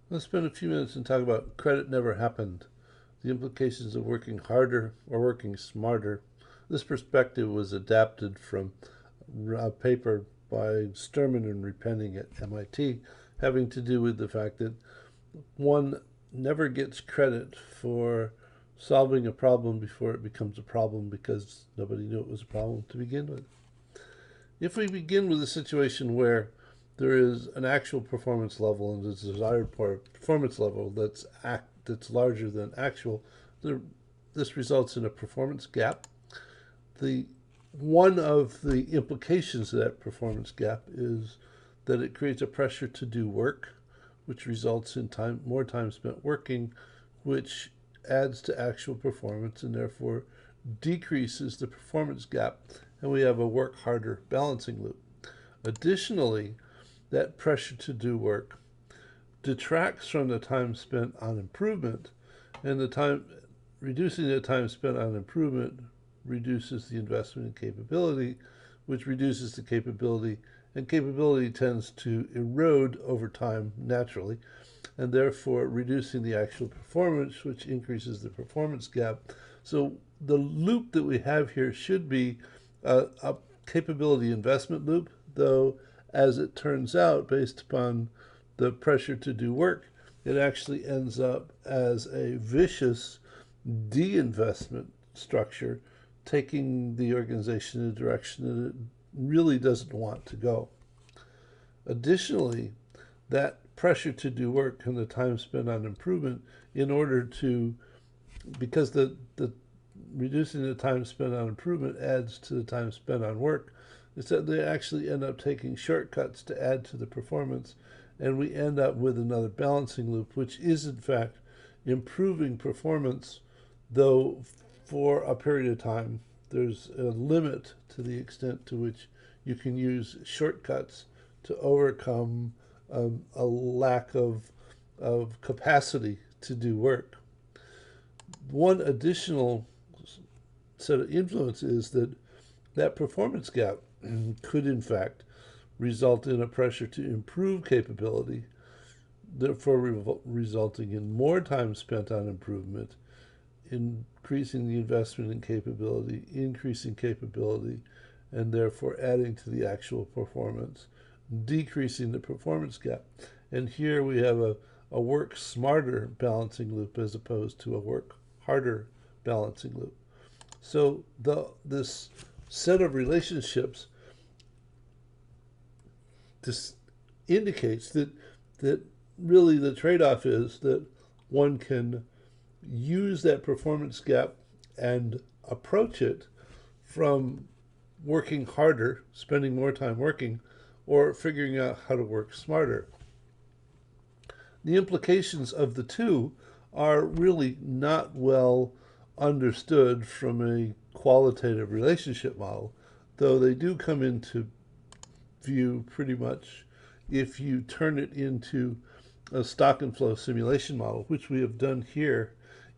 Let's spend a few minutes and talk about credit never happened, the implications of working harder or working smarter. This perspective was adapted from a paper by Sturman and Repenning at MIT, having to do with the fact that one never gets credit for solving a problem before it becomes a problem because nobody knew it was a problem to begin with. If we begin with a situation where there is an actual performance level and a desired performance level that's larger than actual, this results in a performance gap. The One of the implications of that performance gap is that it creates a pressure to do work, which results in more time spent working, which adds to actual performance and therefore decreases the performance gap, and we have a work harder balancing loop. Additionally, that pressure to do work detracts from the time spent on improvement, and the time reducing the time spent on improvement reduces the investment in capability, which reduces the capability, and capability tends to erode over time naturally, and therefore reducing the actual performance, which increases the performance gap. So the loop that we have here should be a capability investment loop, though, as it turns out, based upon the pressure to do work, it actually ends up as a vicious de-investment structure, taking the organization in a direction that it really doesn't want to go. Additionally, that pressure to do work and the time spent on improvement in order to, because the reducing the time spent on improvement adds to the time spent on work, is that they actually end up taking shortcuts to add to the performance, and we end up with another balancing loop, which is in fact improving performance, though for a period of time. There's a limit to the extent to which you can use shortcuts to overcome a lack of capacity to do work. One additional set of influence is that that performance gap could in fact result in a pressure to improve capability, therefore resulting in more time spent on improvement, increasing the investment in capability, increasing capability, and therefore adding to the actual performance, decreasing the performance gap. And here we have a work smarter balancing loop as opposed to a work harder balancing loop. So this set of relationships this indicates that really the trade-off is that one can use that performance gap and approach it from working harder, spending more time working, or figuring out how to work smarter. The implications of the two are really not well understood from a qualitative relationship model, though they do come into view pretty much if you turn it into a stock and flow simulation model, which we have done here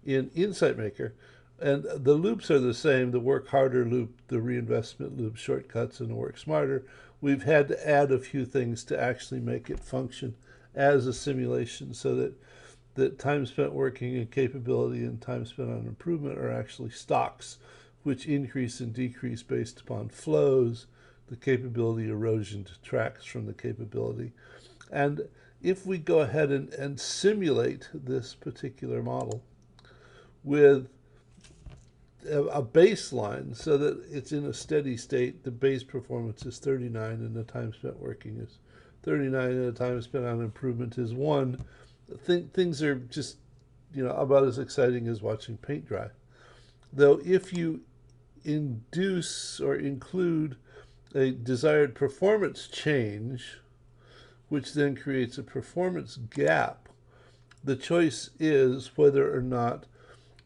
in InsightMaker. And the loops are the same, the work harder loop, the reinvestment loop, shortcuts, and the work smarter. We've had to add a few things to actually make it function as a simulation so that time spent working and capability and time spent on improvement are actually stocks, which increase and decrease based upon flows. The capability erosion detracts from the capability. And if we go ahead and simulate this particular model with a baseline so that it's in a steady state, the base performance is 39 and the time spent working is 39 and the time spent on improvement is 1, things are just about as exciting as watching paint dry. Though if you induce or include a desired performance change, which then creates a performance gap, the choice is whether or not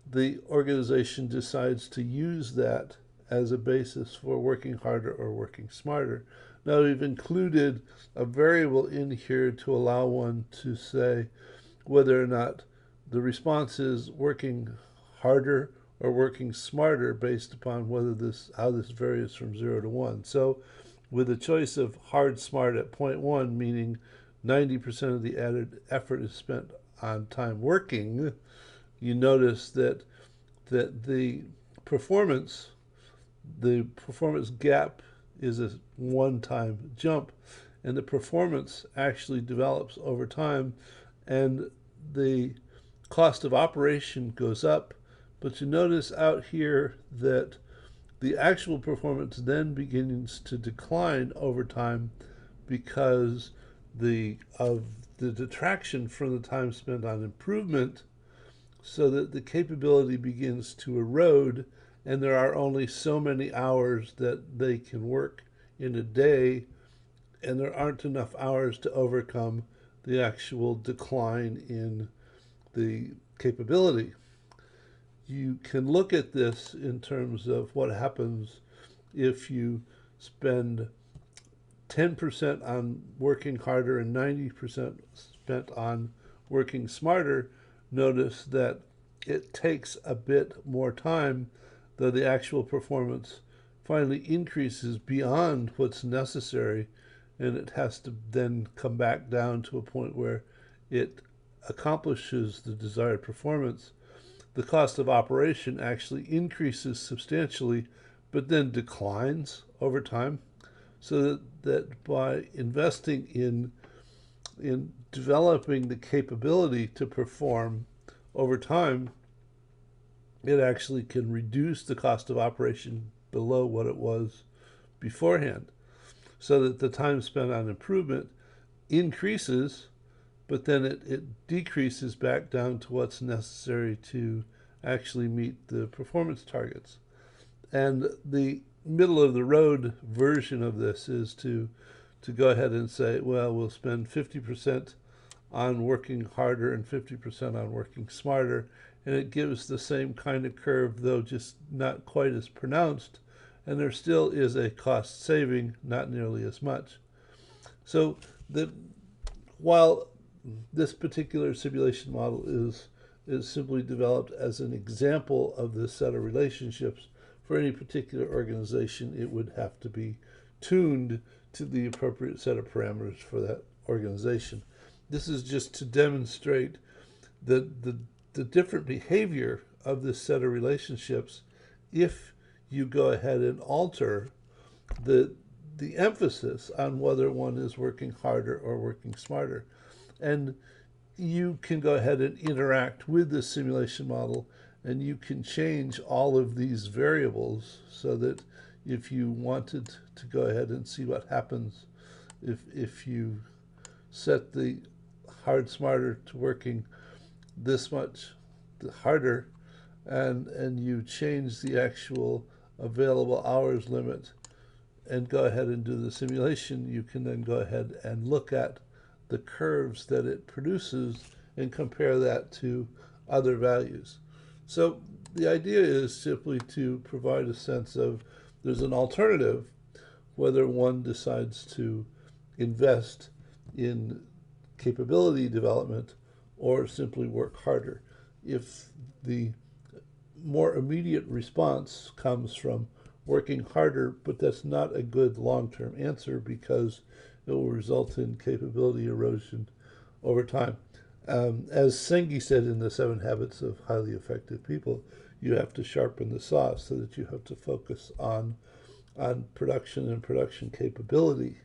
the organization decides to use that as a basis for working harder or working smarter. Now we've included a variable in here to allow one to say whether or not the response is working harder or working smarter based upon how this varies from 0 to 1. So with a choice of hard smart at 0.1, meaning 90% of the added effort is spent on time working, you notice that the performance gap is a one-time jump, and the performance actually develops over time, and the cost of operation goes up. But you notice out here that the actual performance then begins to decline over time because of the detraction from the time spent on improvement, so that the capability begins to erode, and there are only so many hours that they can work in a day, and there aren't enough hours to overcome the actual decline in the capability. You can look at this in terms of what happens if you spend 10% on working harder and 90% spent on working smarter. Notice that it takes a bit more time, though the actual performance finally increases beyond what's necessary, and it has to then come back down to a point where it accomplishes the desired performance. The cost of operation actually increases substantially, but then declines over time, so that by investing in developing the capability to perform over time, it actually can reduce the cost of operation below what it was beforehand, so that the time spent on improvement increases, but then it decreases back down to what's necessary to actually meet the performance targets. And the middle of the road version of this is to go ahead and say, well, we'll spend 50% on working harder and 50% on working smarter, and it gives the same kind of curve, though just not quite as pronounced, and there still is a cost saving, not nearly as much. So while this particular simulation model is simply developed as an example of this set of relationships, for any particular organization, it would have to be tuned to the appropriate set of parameters for that organization. This is just to demonstrate the different behavior of this set of relationships if you go ahead and alter the emphasis on whether one is working harder or working smarter. And you can go ahead and interact with this simulation model, and you can change all of these variables so that if you wanted to go ahead and see what happens if you set the hard smarter to working this much harder, and you change the actual available hours limit and go ahead and do the simulation, you can then go ahead and look at the curves that it produces and compare that to other values. So the idea is simply to provide a sense of there's an alternative whether one decides to invest in capability development or simply work harder. If the more immediate response comes from working harder, but that's not a good long-term answer because it will result in capability erosion over time. As Senge said in the 7 Habits of Highly Effective People, you have to sharpen the saw, so that you have to focus on production and production capability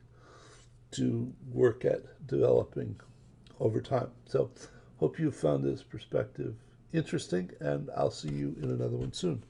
to work at developing over time. So hope you found this perspective interesting, and I'll see you in another one soon.